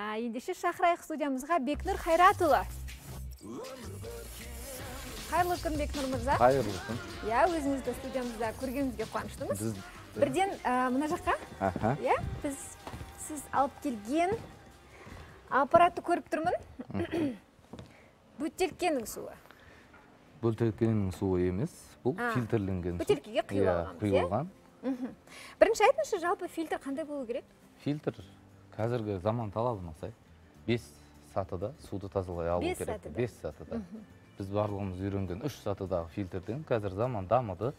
Ендеше шақырайық студиямызға Бекнұр Хайратұлы. Қайырлы күн, Бекнұр мырза. Қайырлы күн. Өзіңізді студиямызда көргенімізге қуаныштымыз. Бірден мына жаққа. Сіз алып келген аппаратты көріп тұрмын. Бөтелкенің суы. Бөтелкенің суы емес, бұл фильтрленген су. Бөтелкеге құйылған. Бірінші айтыңызшы, жалпы фильтр қандай болу керек? Фильтр қазіргі заман талабына сай 5 сатыда суды тазалай алу керек. 5 сатыда. Біз барлығымыз үйренген 3 сатыдағы фильтрден қазір заман дамыды.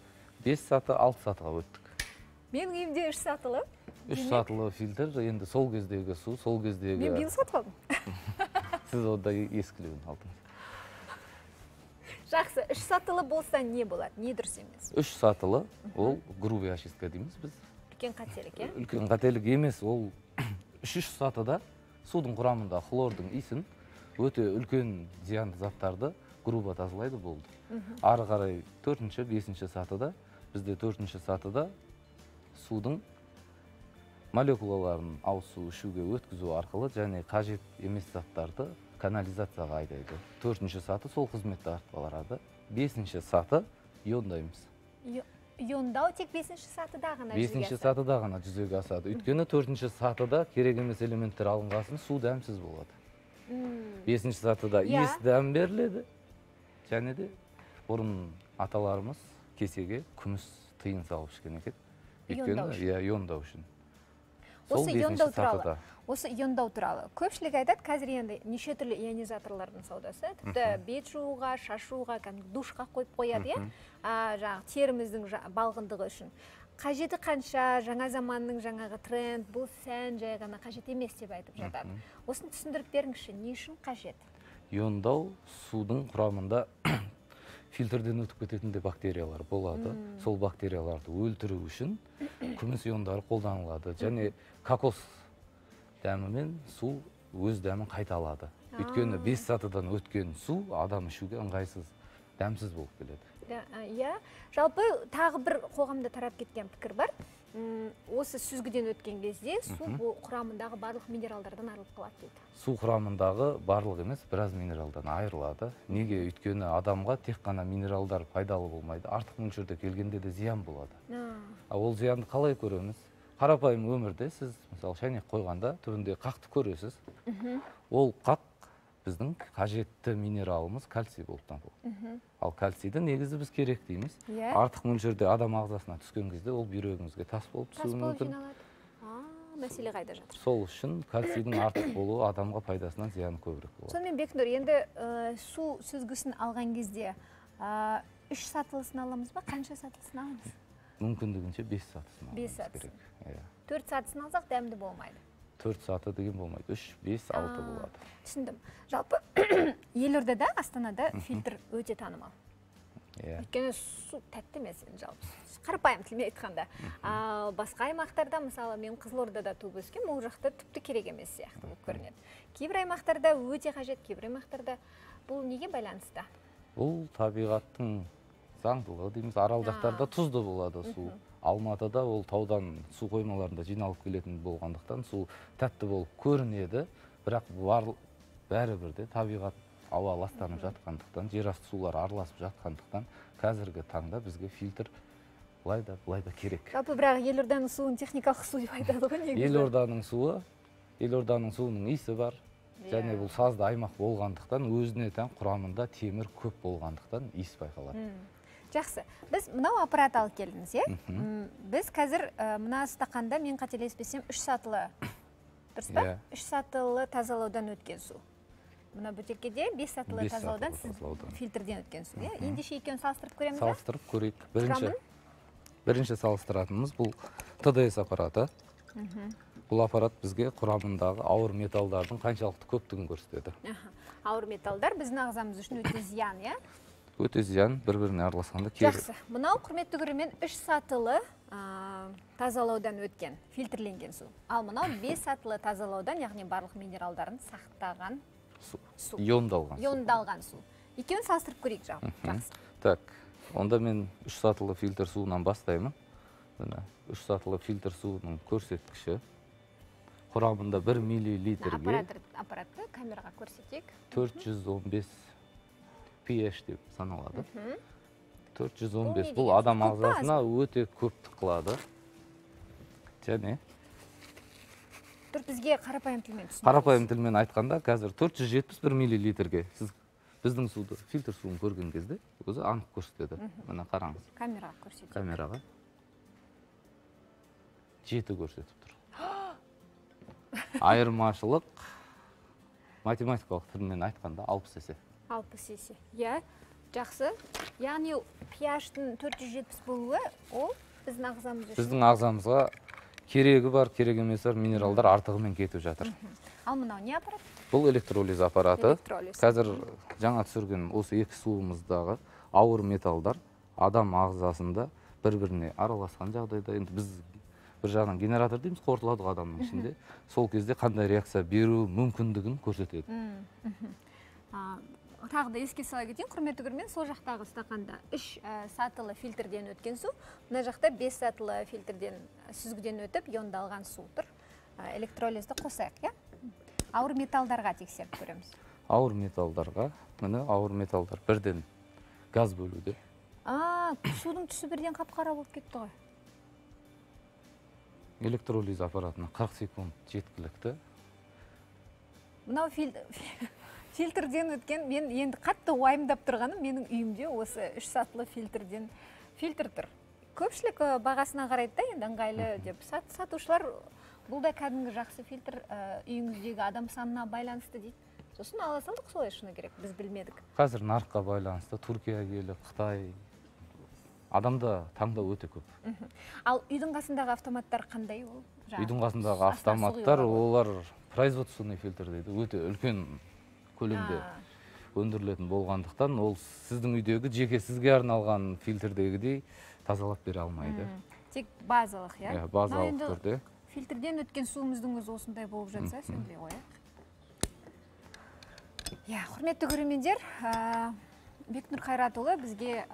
5 саты 6 сатыға өттік. Менің үйімде 3 сатылы. 3 сатылы фильтр, енді сол кездегі су, сол кездегі... Мен биыл сатып алдым. Сіз онда ескілеуін алдыңыз. Жақсы, 3 сатылы болса не болады, не дұрыс емес? 3 сатылы, ол грубый очистка дейміз біз. Үлкен қателік, е? Үлкен қателік емес, ол 3 сатыда судың құрамында хлордың иісін өте үлкен зиянды заттарды грубо тазалайды болды. Ары қарай 4-ші, 5-ші сатыда, бізде 4-ші сатыда судың молекулаларын ауыз су ішуге өткізу арқылы және қажет емес заттарды канализацияға айдайды. 4-ші саты сол қызметті артып алады. 5-ші саты иондаймыз. Иондау тек 5-ші сатыда ғана жүзеге асады. 5-ші сатыда ғана жүзеге асады. Өйткені 4-ші сатыда керек емес элементтер алынғасын су дәмсіз болады. 5-ші сатыда иіс дәм беріледі. Және де бұрын аталарымыз кесеге күміс тиын салып ішкен екен. Иондау үшін. Осы иондау туралы көпшілік айтады, қазір енді неше түрлі ионизаторлардың саудасы, тіпті бет жууға, шашуға, душқа қойып қояды, жаңағы теріміздің балғындығы үшін. Қажеті қанша, жаңа заманның жаңағы тренд, бұл сән жай ғана қажет емес деп айтып жатады. Осыны түсіндіріп беріңізші, не үшін қажет? Иондау судың құрамында фильтрден өтіп кететін бактериялар болады. Сол бактерияларды өлтіру үшін күміс иондары қолданылады. Және кокос дәмімен су өз дәмін қайта алады. Өйткені 5 сатыдан өткен су адам ішуге ыңғайсыз, дәмсіз болып келеді. Жалпы тағы бір қоғамда тарап кеткен пікір бар. Осы сүзгіден өткен кезде су құрамындағы барлық минералдардан айырылып қалады дейді. Су құрамындағы барлық емес, біраз минералдан айырылады. Неге? Өйткені адамға тек қана минералдар пайдалы болмайды. Артық мөлшерде келгенде де зиян болады. Ол зиянды қалай көреміз? Қарапайым өмірде сіз, мысалы, шайнек қойғанда түбінде қақты көресіз. Ол қақ біздің қажетті минералымыз кальций болып табылады. Ал кальцийді негізі біз керек дейміз. Артық мөлшерде адам ағзасына түскен кезде ол бүйрегіңізге тас болып түсуі мүмкін. Мәселе қайда жатыр? Сол үшін кальцийдің артық болуы адамға пайдасынан зияны көбірек болады. Сонымен Бекнұр, енді су сүзгісін алған кезде 3 сатылысын аламыз ба? Қанша сатылысын аламыз? Мүмкіндігінше 5 сатысын аламыз керек. 4 сатысын алсақ дәмді болмайды. 4 саты деген болмайды. 3, 5, 6 болады. Түсіндім. Жалпы елордада, Астанада фильтр өте танымал. Өйткені су тәтті емес, жалпы. Қарапайым тілмен айтқанда. Басқа аймақтарда, мысалы, мен Қызылордада туып өскен, ол жақта тіпті керек емес сияқты болып көрінеді. Кейбір аймақтарда өте қажет, кейбір аймақтарда бұл неге байланысты? Бұл табиғаттың заңдылығы дейміз. Арал жақтарда тұзды болады су. Алматыда ол таудан су қоймаларында жиналып келетін болғандықтан су тәтті болып көрінеді, бірақ бәрібір де табиғат ауа ластанып жатқандықтан, жерасты сулар араласып жатқандықтан, қазіргі таңда бізге фильтр былай да керек. Жалпы бірақ елорданың суын техникалық су деп айтады ғой негізі. Елорданың суының иісі бар. Және бұл сазды аймақ болғандықтан, өзіне тән құрамында темір көп болғандықтан иіс байқалады. Жақсы. Біз мынау аппарат алып келдіңіз, Біз қазір мына стақанда, мен қателеспесем, 3 сатылы, дұрыс па? 3 сатылы тазалаудан өткен су. Мына бөтелкеде 5 сатылы тазалаудан, фильтрден өткен су. Ендеше екеуін салыстырып көреміз бе? Салыстырып көрейік. Бірінші салыстыратынымыз бұл ТДС аппараты. Бұл аппарат бізге құрамындағы ауыр металдардың қаншалықты көптігін көрсетеді. Ауыр металдар біздің ағзамыз үшін өте зиян, Өте зиян, бір-біріне араласқанда Жақсы. Мынау құрметті көрермен 3 сатылы тазалаудан өткен, фильтрленген су. Ал мынау 5 сатылы тазалаудан, яғни барлық минералдарын сақтаған су. Иондалған су. Екеуін салыстырып көрейік Жақсы. Так, онда мен 3 сатылы фильтр суынан бастаймын. 3 сатылы фильтр суының көрсеткіші құрамында 1 миллилитрге аппаратты камераға көрсетейік. 415 pH деп саналады. 415 Бұл бұл адам ағзасына өте көп қылады. Және бізге қарапайым тілмен түсіндіріңіз. Қарапайым тілмен айтқанда, қазір 471 миллилитрге сіз біздің суды, фильтр суын көрген кезде, өзі анық көрсетеді. Мына қараңыз. Камераға көрсетейік. Камераға 7 көрсетіп тұр. Айырмашылық математикалық тілмен айтқанда 60 есе. 60 есе. Иә, жақсы. Яғни pH-тың 470 болуы, ол біздің ағзамыз үшін. Біздің ағзамызға керегі бар, керек емес бар минералдар артығымен кетіп жатыр. Ал мынау не аппарат? Бұл электролиз аппараты. Қазір жаңа түсірген осы екі суымыздағы ауыр металдар адам ағзасында бір-біріне араласқан жағдайда, енді біз бір жағынан генератор дейміз, қорытылады адамның ішінде. Сол кезде қандай реакция беру мүмкіндігін көрсетеді. Тағы да еске сала кетейін, құрметті көрермен, сол жақтағы стақанда 3 сатылы фильтрден өткен су, мына жақта 5 сатылы фильтрден сүзгіден өтіп иондалған су тұр. Электролизді қосайық, иә? Ауыр металдарға тексеріп көреміз. Ауыр металдарға, міне ауыр металдар бірден газ бөлуде. Судың түсі бірден қап-қара болып кетті ғой. Электролиз аппаратына 40 секунд жеткілікті. Мынау фильтрден өткен, мен енді қатты уайымдап тұрғаным, менің үйімде осы 3 сатылы фильтрден фильтр тұр. Көпшілік бағасына қарайды да, енді ыңғайлы деп. Сатушылар бұл да кәдімгі жақсы фильтр үйіңіздегі адам санына байланысты дейді. Сосын ала салдық, солай шыны керек, біз білмедік. Қазір нарыққа байланысты Түркия елі, Қытай адамда таңдау өте көп. Ал үйдің қасындағы автоматтар қандай ол? Үйдің қасындағы автоматтар, олар производственный фильтр дейді, өте үлкен көлемде өндірілетін болғандықтан, ол сіздің үйдегі жеке сізге арналған фильтрдегідей тазалап бере алмайды. Тек базалық, иә? Базалық түрде. Фильтрден өткен суымыздың өзі осындай болып жатса, сөндіре қояйық. Құрметті көрермендер, Бекнұр Қайратұлы бізге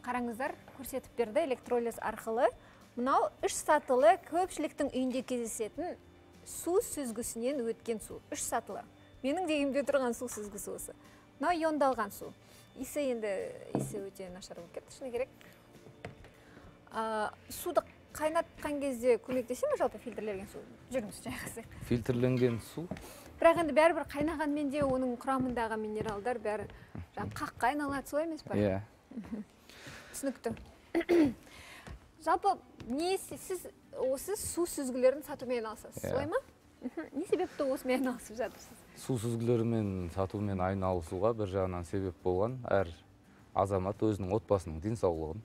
қараңыздар көрсетіп берді электролиз арқылы. Мынау 3 сатылы көпшіліктің үйінде кездесетін су сүзгісінен өткен су. 3 сатылы. Менің дегенде тұрған су сүзгісі осы. Мынау иондалған су. Иісі өте нашар болып кетті, шыны керек. Суды қайнатқан кезде көмектесе ме жалпы фильтрленген су? Жүріңіз жайғасы. Фильтрленген су? Бірақ енді бәрібір қайнағанмен де оның құрамындағы минералдар бәрі қаққа айналады, солай емес па? Иә. Түсінікті. Жалпы сіз осы су сүзгілерін сатумен айналысасыз, солай ма? Не себепті осымен айналысып жатырсыз? Су сүзгілерімен сатумен айналысуға бір жағынан себеп болған, әр азамат өзінің отбасының денсаулығын,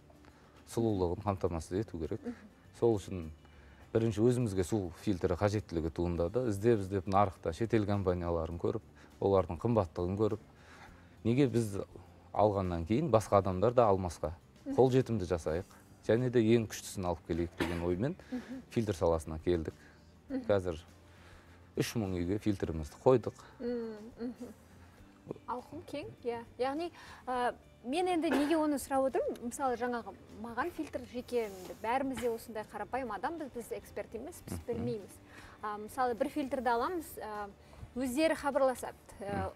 сұлулығын қамтамасыз ету керек. Сол үшін бірінші өзімізге су фильтрі қажеттілігі туындады. Іздеп нарықта шетел компанияларын көріп, олардың қымбаттығын көріп, неге біз алғаннан кейін басқа адамдар да алмасқа қолжетімді жасайық, және де ең күштісін алып келейік деген оймен фильтр саласына келдік. Қазір 3000 үйге фильтрімізді қойдық. Ауқым кең, яғни мен енді неге оны сұрап отырмын? Мысалы, жаңағы маған фильтр жеке, бәрімізде осындай қарапайым адамбыз, біз эксперт емес, біз білмейміз. Мысалы, бір фильтрді аламыз, өздері хабарласады.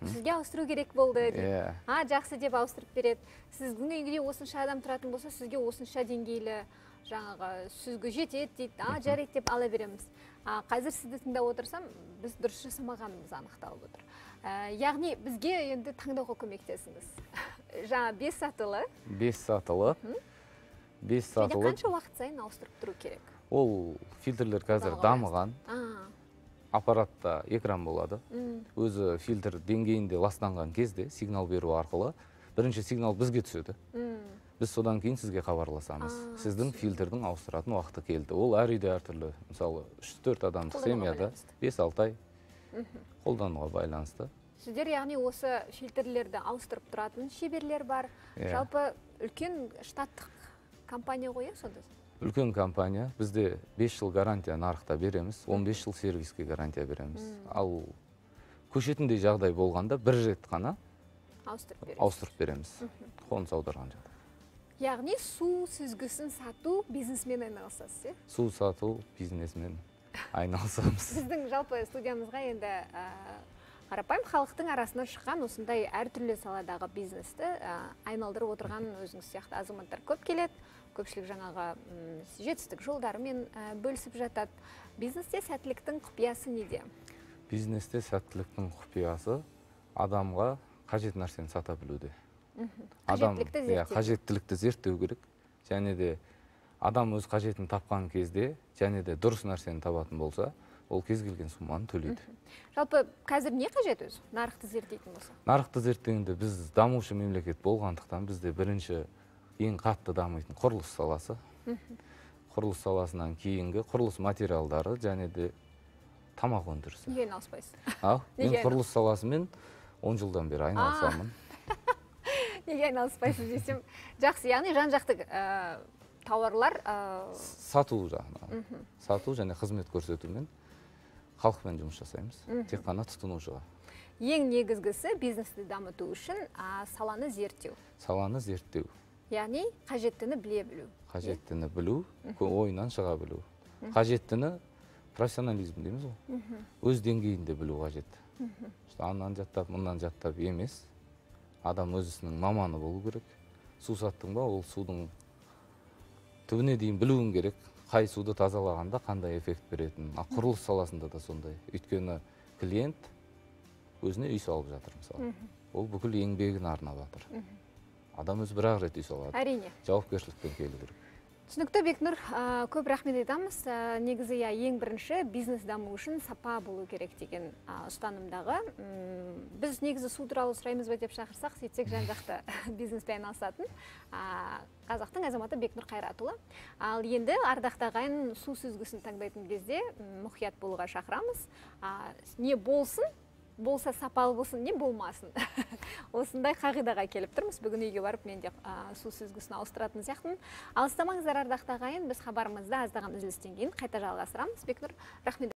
Сізге ауыстыру керек болды дейді. Жақсы деп ауыстырып береді. Сіздің үйде осынша адам тұратын болса, сізге осынша деңгейлі жаңағы сүзгі жетеді дейді. Жарайды деп ала береміз. Қазір сізді тыңдап отырсам, біз дұрыс жасамағанымыз анықталып отыр. Яғни бізге енді таңдауға көмектесіңіз. Жаңа 5 сатылы. 5 сатылы. 5 сатылы. Және қанша уақыт сайын ауыстырып тұру керек? Ол фильтрлер қазір дамыған. Аппаратта экран болады. Өзі фильтр деңгейінде ластанған кезде сигнал беру арқылы бірінші сигнал бізге түседі. Біз содан кейін сізге хабарласамыз. Сіздің фильтрдің ауыстыратын уақыты келді. Ол әр үйде әртүрлі. Мысалы, 3-4 адамдық семьяда 5-6 ай қолдануға байланысты. Сіздер яғни осы фильтрлерді ауыстырып тұратын шеберлер бар. Жалпы үлкен штаттық компания ғой, сонда? Үлкен компания. Бізде 5 жыл гарантия нарықта береміз, 15 жыл сервиске гарантия береміз. Ал көшетіндей жағдай болғанда бір рет қана ауыстырып береміз. Қоныс аударған жағдай. Яғни су сүзгісін сату бизнесмен айналысасыз, е? Су сату бизнесмен. айналысамыз. Біздің жалпы студиямызға енді қарапайым халықтың арасынан шыққан осындай әртүрлі саладағы бизнесті айналдырып отырған өзіңіз сияқты азаматтар көп келеді. Көпшілік жаңағы жетістік жолдарымен бөлісіп жатады. Бизнесте сәттіліктің құпиясы неде? Бизнесте сәттіліктің құпиясы адамға қажет нәрсені сата білуде. Қажеттілікті зерттеу керек. Және де адам өз қажетін тапқан кезде, және де дұрыс нәрсені табатын болса, ол кез келген сумманы төлейді. Жалпы қазір не қажет өзі? Нарықты зерттейтін болса? Нарықты зерттегенде біз дамушы мемлекет болғандықтан бізде бірінші ең қатты дамитын құрылыс саласы. Құрылыс саласынан кейінгі құрылыс материалдары және де тамақ өндірісі. Неге айналыспайсыз? Мен құрылыс саласымен 10 жылдан бері айналысамын. Неге айналыспайсыз десем, жақсы, яғни жан-жақты тауарлар сату жағынан. Сату және қызмет көрсетумен халықпен жұмыс жасаймыз. Тек қана тұтынушыға. Ең негізгісі бизнесті дамыту үшін саланы зерттеу. Саланы зерттеу. Яғни қажеттіні біле білу. Қажеттіні білу, ойынан шыға білу. Қажеттіні профессионализм дейміз ғой. Өз деңгейінде білу қажет. Аннан жаттап, мұнан жаттап емес. Адам өзісінің маманы болу керек. Су саттың ба, ол судың түбіне дейін білуің керек. Қай суды тазалағанда қандай эффект беретінін. Құрылыс саласында да сондай. Өйткені клиент өзіне үй салып жатыр мысалы. Ол бүкіл еңбегін арнап жатыр. Адам өзі бір-ақ рет үй салады. Әрине. Жауапкершілікпен келу керек. Түсінікті, Бекнұр, көп рахмет айтамыз. Негізі ең бірінші бизнес даму үшін сапа болу керек деген ұстанымдағы. Біз негізі су туралы сұраймыз ба деп шақырсақ, сөйтсек жан-жақты бизнеспен айналысатын қазақтың азаматы Бекнұр Қайратұлы. Ал енді ардақты ағайын су сүзгісін таңдайтын кезде мұқият болуға шақырамыз. Не болсын, болса сапалы болсын, не болмасын. Осындай қағидаға келіп тұрмыз. Бүгін үйге барып мен де су сүзгісін ауыстыратын сияқтымын. Алыстамаңыздар ардақты ағайын, біз хабарымызды аздаған үзілістен кейін қайта жалғастырамыз. Бекнұр, рахмет.